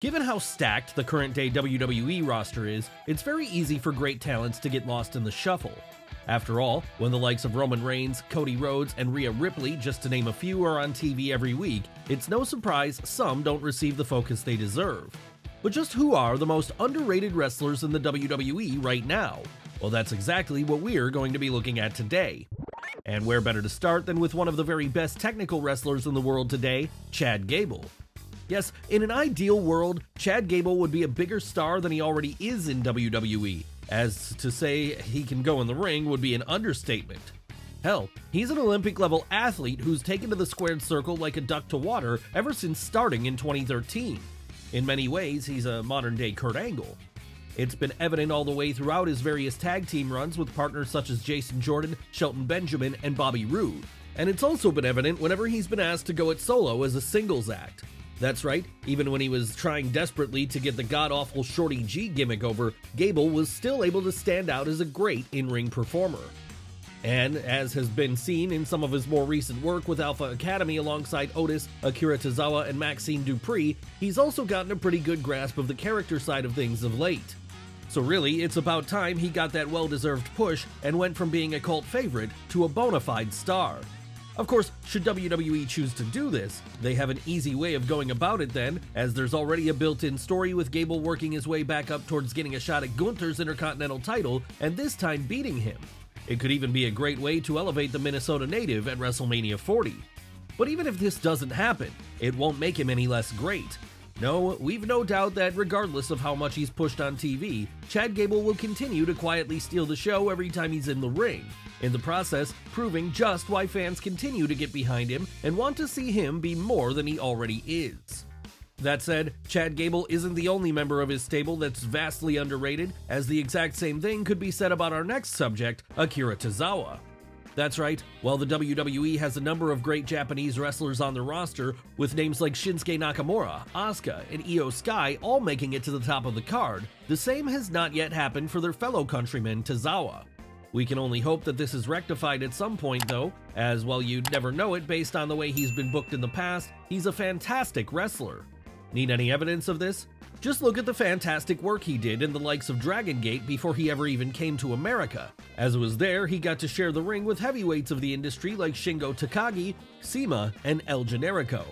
Given how stacked the current-day WWE roster is, it's very easy for great talents to get lost in the shuffle. After all, when the likes of Roman Reigns, Cody Rhodes, and Rhea Ripley, just to name a few, are on TV every week, it's no surprise some don't receive the focus they deserve. But just who are the most underrated wrestlers in the WWE right now? Well, that's exactly what we're going to be looking at today. And where better to start than with one of the very best technical wrestlers in the world today, Chad Gable. Yes, in an ideal world, Chad Gable would be a bigger star than he already is in WWE, as to say he can go in the ring would be an understatement. Hell, he's an Olympic-level athlete who's taken to the squared circle like a duck to water ever since starting in 2013. In many ways, he's a modern-day Kurt Angle. It's been evident all the way throughout his various tag team runs with partners such as Jason Jordan, Shelton Benjamin, and Bobby Roode. And it's also been evident whenever he's been asked to go it solo as a singles act. That's right, even when he was trying desperately to get the god-awful Shorty G gimmick over, Gable was still able to stand out as a great in-ring performer. And as has been seen in some of his more recent work with Alpha Academy alongside Otis, Akira Tozawa, and Maxine Dupree, he's also gotten a pretty good grasp of the character side of things of late. So really, it's about time he got that well-deserved push and went from being a cult favorite to a bona fide star. Of course, should WWE choose to do this, they have an easy way of going about it then, as there's already a built-in story with Gable working his way back up towards getting a shot at Gunther's Intercontinental title, and this time beating him. It could even be a great way to elevate the Minnesota native at WrestleMania 40. But even if this doesn't happen, it won't make him any less great. No, we've no doubt that regardless of how much he's pushed on TV, Chad Gable will continue to quietly steal the show every time he's in the ring, in the process proving just why fans continue to get behind him and want to see him be more than he already is. That said, Chad Gable isn't the only member of his stable that's vastly underrated, as the exact same thing could be said about our next subject, Akira Tozawa. That's right, while the WWE has a number of great Japanese wrestlers on their roster, with names like Shinsuke Nakamura, Asuka, and Io Sky all making it to the top of the card, the same has not yet happened for their fellow countryman Tozawa. We can only hope that this is rectified at some point though, as while you'd never know it based on the way he's been booked in the past, he's a fantastic wrestler. Need any evidence of this? Just look at the fantastic work he did in the likes of Dragon Gate before he ever even came to America. As it was there, he got to share the ring with heavyweights of the industry like Shingo Takagi, CIMA, and El Generico.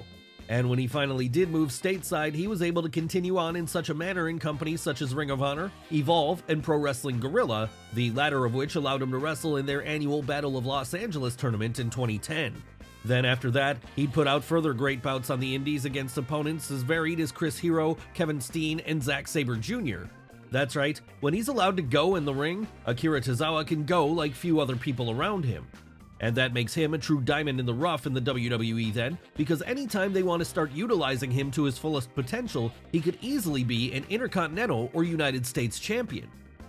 And when he finally did move stateside, he was able to continue on in such a manner in companies such as Ring of Honor, Evolve, and Pro Wrestling Guerrilla, the latter of which allowed him to wrestle in their annual Battle of Los Angeles tournament in 2010. Then after that, he'd put out further great bouts on the indies against opponents as varied as Chris Hero, Kevin Steen, and Zack Sabre Jr. That's right, when he's allowed to go in the ring, Akira Tozawa can go like few other people around him. And that makes him a true diamond in the rough in the WWE then, because anytime they want to start utilizing him to his fullest potential, he could easily be an Intercontinental or United States champion.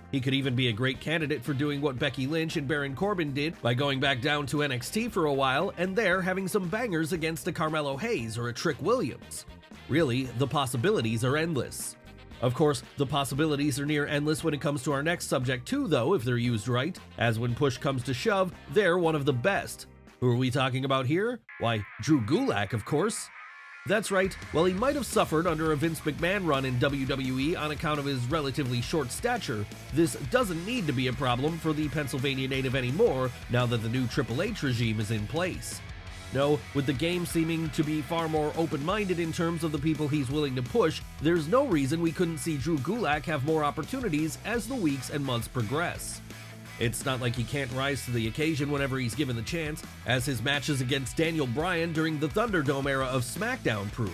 He could even be a great candidate for doing what Becky Lynch and Baron Corbin did by going back down to NXT for a while and there having some bangers against a Carmelo Hayes or a Trick Williams. Really, the possibilities are endless. Of course, the possibilities are near endless when it comes to our next subject too though, if they're used right, as when push comes to shove, they're one of the best. Who are we talking about here? Why, Drew Gulak, of course. That's right, while he might have suffered under a Vince McMahon run in WWE on account of his relatively short stature, this doesn't need to be a problem for the Pennsylvania native anymore now that the new Triple H regime is in place. No, with the game seeming to be far more open-minded in terms of the people he's willing to push, there's no reason we couldn't see Drew Gulak have more opportunities as the weeks and months progress. It's not like he can't rise to the occasion whenever he's given the chance, as his matches against Daniel Bryan during the Thunderdome era of SmackDown proved.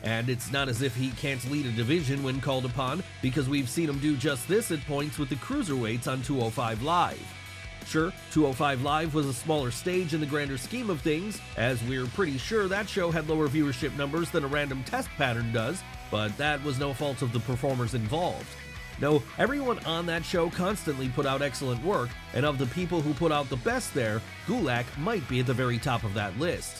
And it's not as if he can't lead a division when called upon, because we've seen him do just this at points with the Cruiserweights on 205 Live. Sure, 205 Live was a smaller stage in the grander scheme of things, as we're pretty sure that show had lower viewership numbers than a random test pattern does, but that was no fault of the performers involved. No, everyone on that show constantly put out excellent work, and of the people who put out the best there, Gulak might be at the very top of that list.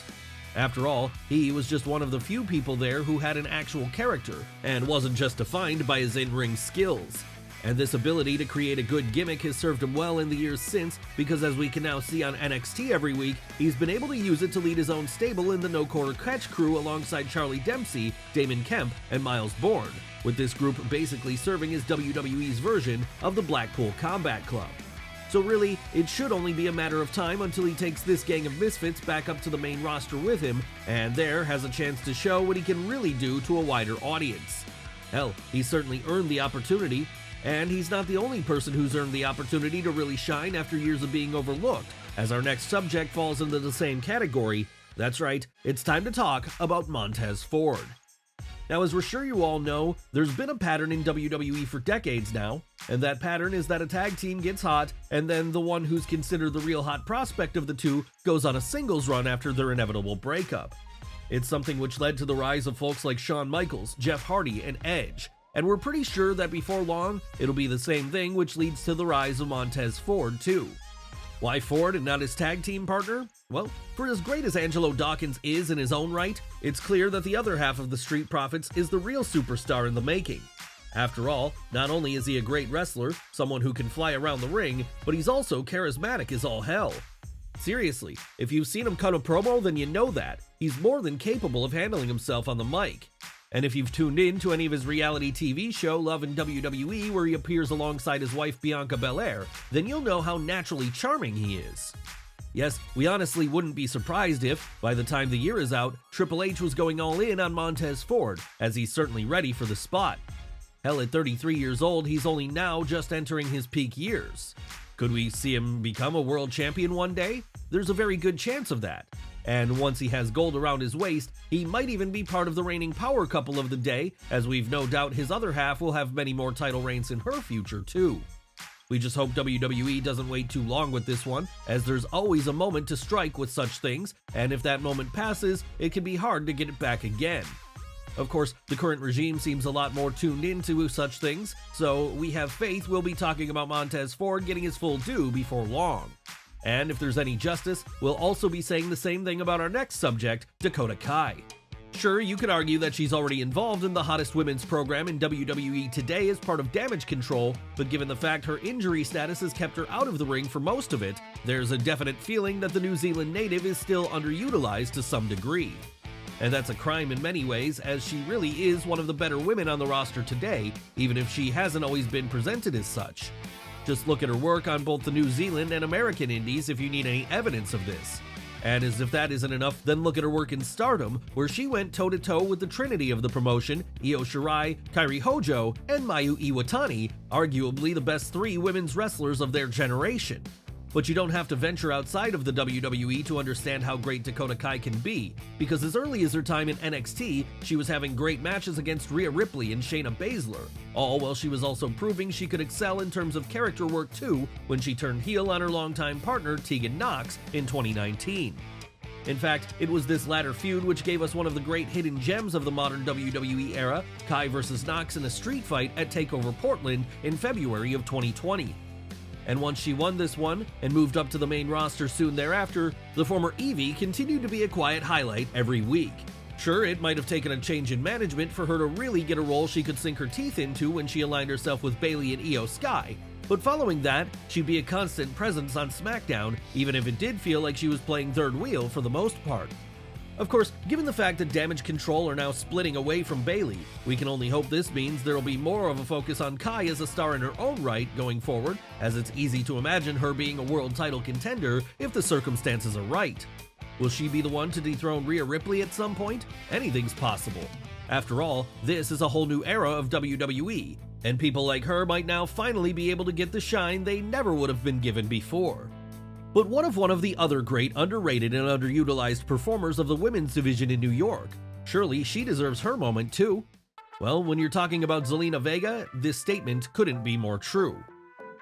After all, he was just one of the few people there who had an actual character, and wasn't just defined by his in-ring skills. And this ability to create a good gimmick has served him well in the years since, because as we can now see on NXT every week, he's been able to use it to lead his own stable in the No Quarter Catch crew alongside Charlie Dempsey, Damon Kemp, and Miles Bourne, with this group basically serving as WWE's version of the Blackpool Combat Club. So really, it should only be a matter of time until he takes this gang of misfits back up to the main roster with him, and there has a chance to show what he can really do to a wider audience. Hell, he's certainly earned the opportunity, and he's not the only person who's earned the opportunity to really shine after years of being overlooked, as our next subject falls into the same category. That's right, it's time to talk about Montes Ford. Now, as we're sure you all know, there's been a pattern in WWE for decades now, and that pattern is that a tag team gets hot, and then the one who's considered the real hot prospect of the two goes on a singles run after their inevitable breakup. It's something which led to the rise of folks like Shawn Michaels, Jeff Hardy, and Edge, and we're pretty sure that before long, it'll be the same thing which leads to the rise of Montes Ford too. Why Ford and not his tag team partner? Well, for as great as Angelo Dawkins is in his own right, it's clear that the other half of the Street Profits is the real superstar in the making. After all, not only is he a great wrestler, someone who can fly around the ring, but he's also charismatic as all hell. Seriously, if you've seen him cut a promo, then you know that. He's more than capable of handling himself on the mic. And if you've tuned in to any of his reality TV show, Love in WWE, where he appears alongside his wife Bianca Belair, then you'll know how naturally charming he is. Yes, we honestly wouldn't be surprised if, by the time the year is out, Triple H was going all in on Montes Ford, as he's certainly ready for the spot. Hell, at 33 years old, he's only now just entering his peak years. Could we see him become a world champion one day? There's a very good chance of that. And once he has gold around his waist, he might even be part of the reigning power couple of the day, as we've no doubt his other half will have many more title reigns in her future too. We just hope WWE doesn't wait too long with this one, as there's always a moment to strike with such things, and if that moment passes, it can be hard to get it back again. Of course, the current regime seems a lot more tuned into such things, so we have faith we'll be talking about Montes Ford getting his full due before long. And if there's any justice, we'll also be saying the same thing about our next subject, Dakota Kai. Sure, you could argue that she's already involved in the hottest women's program in WWE today as part of Damage Control, but given the fact her injury status has kept her out of the ring for most of it, there's a definite feeling that the New Zealand native is still underutilized to some degree. And that's a crime in many ways, as she really is one of the better women on the roster today, even if she hasn't always been presented as such. Just look at her work on both the New Zealand and American indies if you need any evidence of this. And as if that isn't enough, then look at her work in Stardom, where she went toe-to-toe with the trinity of the promotion, Io Shirai, Kairi Hojo, and Mayu Iwatani, arguably the best three women's wrestlers of their generation. But you don't have to venture outside of the WWE to understand how great Dakota Kai can be, because as early as her time in NXT, she was having great matches against Rhea Ripley and Shayna Baszler, all while she was also proving she could excel in terms of character work too when she turned heel on her longtime partner Tegan Nox in 2019. In fact, it was this latter feud which gave us one of the great hidden gems of the modern WWE era, Kai vs. Nox in a street fight at TakeOver Portland in February of 2020. And once she won this one and moved up to the main roster soon thereafter, the former Evie continued to be a quiet highlight every week. Sure, it might have taken a change in management for her to really get a role she could sink her teeth into when she aligned herself with Bayley and Io Sky, but following that, she'd be a constant presence on SmackDown, even if it did feel like she was playing third wheel for the most part. Of course, given the fact that Damage Control are now splitting away from Bayley, we can only hope this means there'll be more of a focus on Kai as a star in her own right going forward, as it's easy to imagine her being a world title contender if the circumstances are right. Will she be the one to dethrone Rhea Ripley at some point? Anything's possible. After all, this is a whole new era of WWE, and people like her might now finally be able to get the shine they never would have been given before. But what of one of the other great underrated and underutilized performers of the women's division in New York? Surely she deserves her moment too. Well, when you're talking about Zelina Vega, this statement couldn't be more true.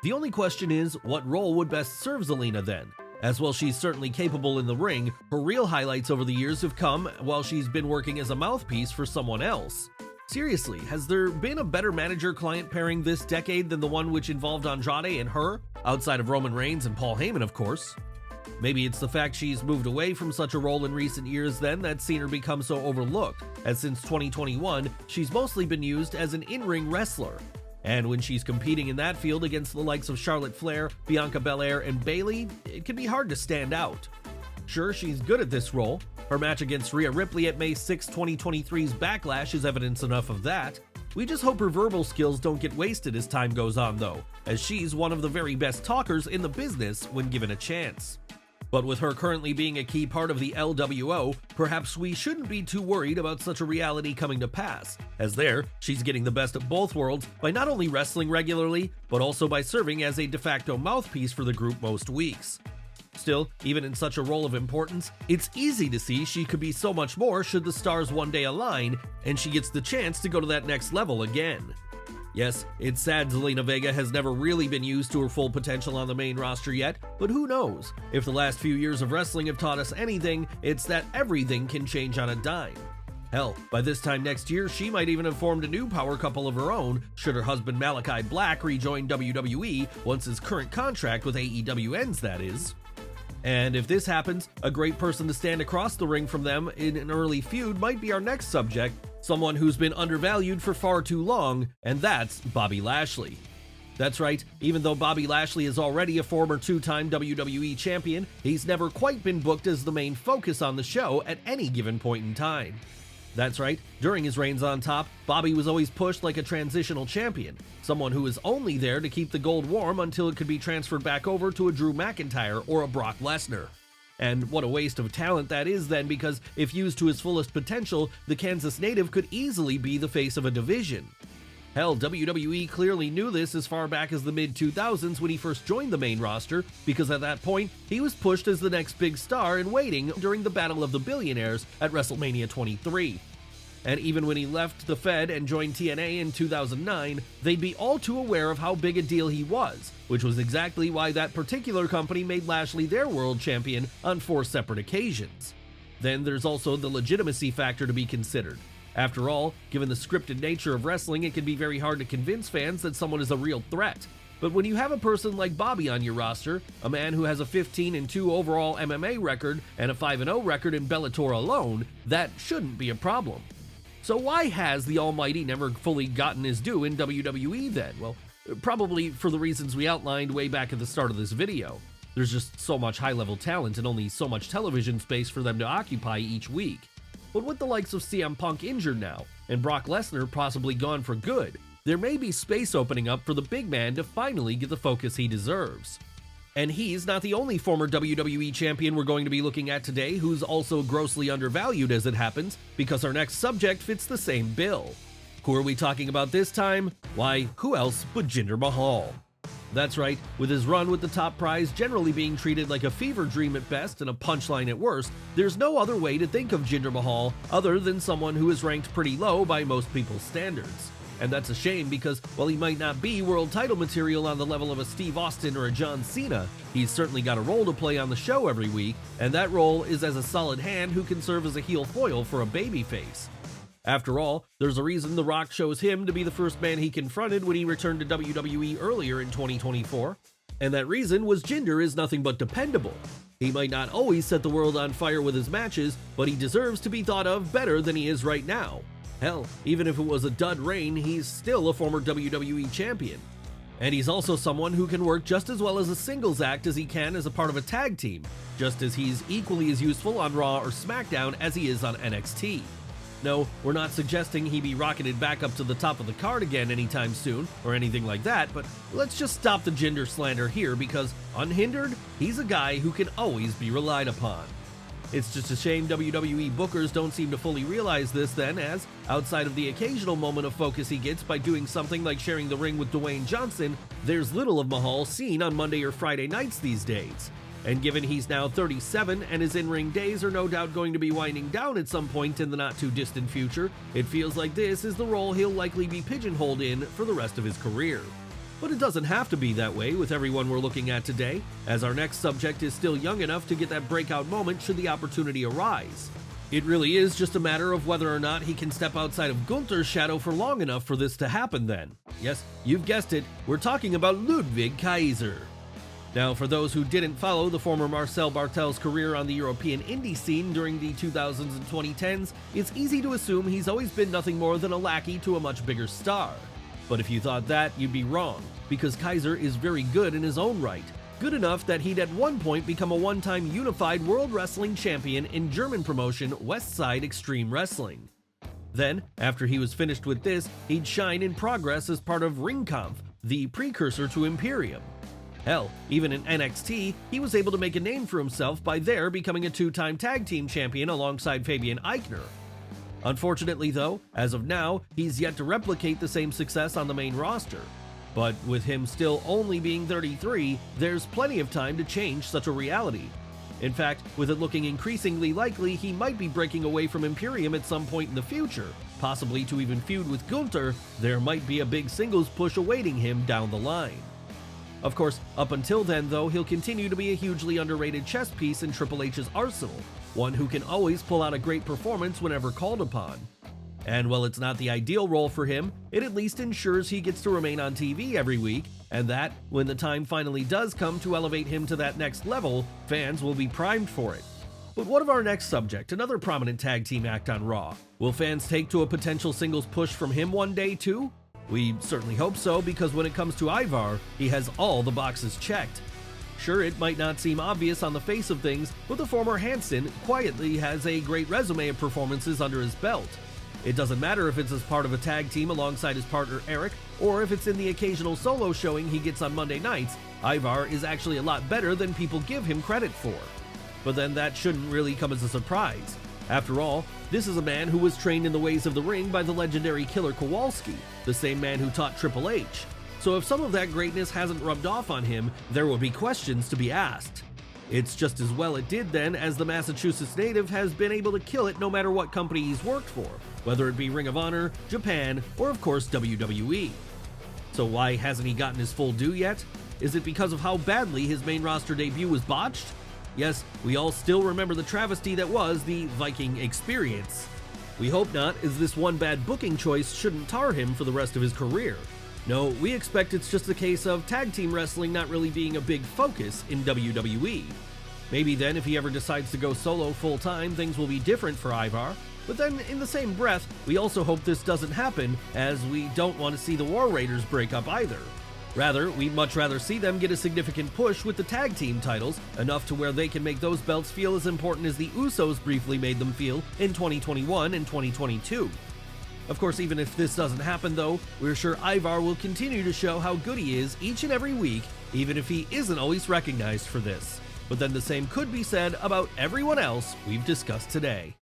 The only question is, what role would best serve Zelina then? As while she's certainly capable in the ring, her real highlights over the years have come while she's been working as a mouthpiece for someone else. Seriously, has there been a better manager-client pairing this decade than the one which involved Andrade and her, outside of Roman Reigns and Paul Heyman, of course? Maybe it's the fact she's moved away from such a role in recent years then that's seen her become so overlooked, as since 2021, she's mostly been used as an in-ring wrestler. And when she's competing in that field against the likes of Charlotte Flair, Bianca Belair, and Bayley, it can be hard to stand out. Sure, she's good at this role. Her match against Rhea Ripley at May 6, 2023's Backlash is evidence enough of that. We just hope her verbal skills don't get wasted as time goes on though, as she's one of the very best talkers in the business when given a chance. But with her currently being a key part of the LWO, perhaps we shouldn't be too worried about such a reality coming to pass, as there, she's getting the best of both worlds by not only wrestling regularly, but also by serving as a de facto mouthpiece for the group most weeks. Still, even in such a role of importance, it's easy to see she could be so much more should the stars one day align and she gets the chance to go to that next level again. Yes, it's sad Zelina Vega has never really been used to her full potential on the main roster yet, but who knows? If the last few years of wrestling have taught us anything, it's that everything can change on a dime. Hell, by this time next year, she might even have formed a new power couple of her own, should her husband Malachi Black rejoin WWE once his current contract with AEW ends, that is. And if this happens, a great person to stand across the ring from them in an early feud might be our next subject, someone who's been undervalued for far too long, and that's Bobby Lashley. That's right, even though Bobby Lashley is already a former two-time WWE champion, he's never quite been booked as the main focus on the show at any given point in time. That's right, during his reigns on top, Bobby was always pushed like a transitional champion, someone who was only there to keep the gold warm until it could be transferred back over to a Drew McIntyre or a Brock Lesnar. And what a waste of talent that is then, because if used to his fullest potential, the Kansas native could easily be the face of a division. Hell, WWE clearly knew this as far back as the mid-2000s when he first joined the main roster, because at that point, he was pushed as the next big star in waiting during the Battle of the Billionaires at WrestleMania 23. And even when he left the Fed and joined TNA in 2009, they'd be all too aware of how big a deal he was, which was exactly why that particular company made Lashley their world champion on 4 separate occasions. Then there's also the legitimacy factor to be considered. After all, given the scripted nature of wrestling, it can be very hard to convince fans that someone is a real threat. But when you have a person like Bobby on your roster, a man who has a 15-2 overall MMA record and a 5-0 record in Bellator alone, that shouldn't be a problem. So why has the Almighty never fully gotten his due in WWE then? Well, probably for the reasons we outlined way back at the start of this video. There's just so much high-level talent and only so much television space for them to occupy each week. But with the likes of CM Punk injured now, and Brock Lesnar possibly gone for good, there may be space opening up for the big man to finally get the focus he deserves. And he's not the only former WWE champion we're going to be looking at today who's also grossly undervalued as it happens, because our next subject fits the same bill. Who are we talking about this time? Why, who else but Jinder Mahal? That's right, with his run with the top prize generally being treated like a fever dream at best and a punchline at worst, there's no other way to think of Jinder Mahal other than someone who is ranked pretty low by most people's standards. And that's a shame because while he might not be world title material on the level of a Steve Austin or a John Cena, he's certainly got a role to play on the show every week, and that role is as a solid hand who can serve as a heel foil for a babyface. After all, there's a reason The Rock chose him to be the first man he confronted when he returned to WWE earlier in 2024, and that reason was Jinder is nothing but dependable. He might not always set the world on fire with his matches, but he deserves to be thought of better than he is right now. Hell, even if it was a dud reign, he's still a former WWE champion. And he's also someone who can work just as well as a singles act as he can as a part of a tag team, just as he's equally as useful on Raw or SmackDown as he is on NXT. No, we're not suggesting he be rocketed back up to the top of the card again anytime soon, or anything like that, but let's just stop the Jinder slander here because, unhindered, he's a guy who can always be relied upon. It's just a shame WWE bookers don't seem to fully realize this then, as, outside of the occasional moment of focus he gets by doing something like sharing the ring with Dwayne Johnson, there's little of Mahal seen on Monday or Friday nights these days. And given he's now 37 and his in-ring days are no doubt going to be winding down at some point in the not-too-distant future, it feels like this is the role he'll likely be pigeonholed in for the rest of his career. But it doesn't have to be that way with everyone we're looking at today, as our next subject is still young enough to get that breakout moment should the opportunity arise. It really is just a matter of whether or not he can step outside of Gunther's shadow for long enough for this to happen then. Yes, you've guessed it, we're talking about Ludwig Kaiser. Now, for those who didn't follow the former Marcel Bartel's career on the European indie scene during the 2000s and 2010s, it's easy to assume he's always been nothing more than a lackey to a much bigger star. But if you thought that, you'd be wrong, because Kaiser is very good in his own right. Good enough that he'd at one point become a one-time unified World Wrestling Champion in German promotion Westside Extreme Wrestling. Then, after he was finished with this, he'd shine in Progress as part of Ringkampf, the precursor to Imperium. Hell, even in NXT, he was able to make a name for himself by there becoming a two-time tag team champion alongside Fabian Aichner. Unfortunately though, as of now, he's yet to replicate the same success on the main roster. But with him still only being 33, there's plenty of time to change such a reality. In fact, with it looking increasingly likely he might be breaking away from Imperium at some point in the future, possibly to even feud with Gunther, there might be a big singles push awaiting him down the line. Of course, up until then though, he'll continue to be a hugely underrated chess piece in Triple H's arsenal, one who can always pull out a great performance whenever called upon. And while it's not the ideal role for him, it at least ensures he gets to remain on TV every week, and that, when the time finally does come to elevate him to that next level, fans will be primed for it. But what of our next subject, another prominent tag team act on Raw? Will fans take to a potential singles push from him one day too? We certainly hope so, because when it comes to Ivar, he has all the boxes checked. Sure, it might not seem obvious on the face of things, but the former Hanson quietly has a great resume of performances under his belt. It doesn't matter if it's as part of a tag team alongside his partner Eric, or if it's in the occasional solo showing he gets on Monday nights, Ivar is actually a lot better than people give him credit for. But then that shouldn't really come as a surprise. After all, this is a man who was trained in the ways of the ring by the legendary Killer Kowalski, the same man who taught Triple H. So if some of that greatness hasn't rubbed off on him, there will be questions to be asked. It's just as well it did then, as the Massachusetts native has been able to kill it no matter what company he's worked for, whether it be Ring of Honor, Japan, or of course WWE. So why hasn't he gotten his full due yet? Is it because of how badly his main roster debut was botched? Yes, we all still remember the travesty that was the Viking Experience. We hope not, as this one bad booking choice shouldn't tar him for the rest of his career. No, we expect it's just a case of tag team wrestling not really being a big focus in WWE. Maybe then if he ever decides to go solo full time, things will be different for Ivar, but then in the same breath, we also hope this doesn't happen, as we don't want to see the War Raiders break up either. Rather, we'd much rather see them get a significant push with the tag team titles, enough to where they can make those belts feel as important as the Usos briefly made them feel in 2021 and 2022. Of course, even if this doesn't happen though, we're sure Ivar will continue to show how good he is each and every week, even if he isn't always recognized for this. But then the same could be said about everyone else we've discussed today.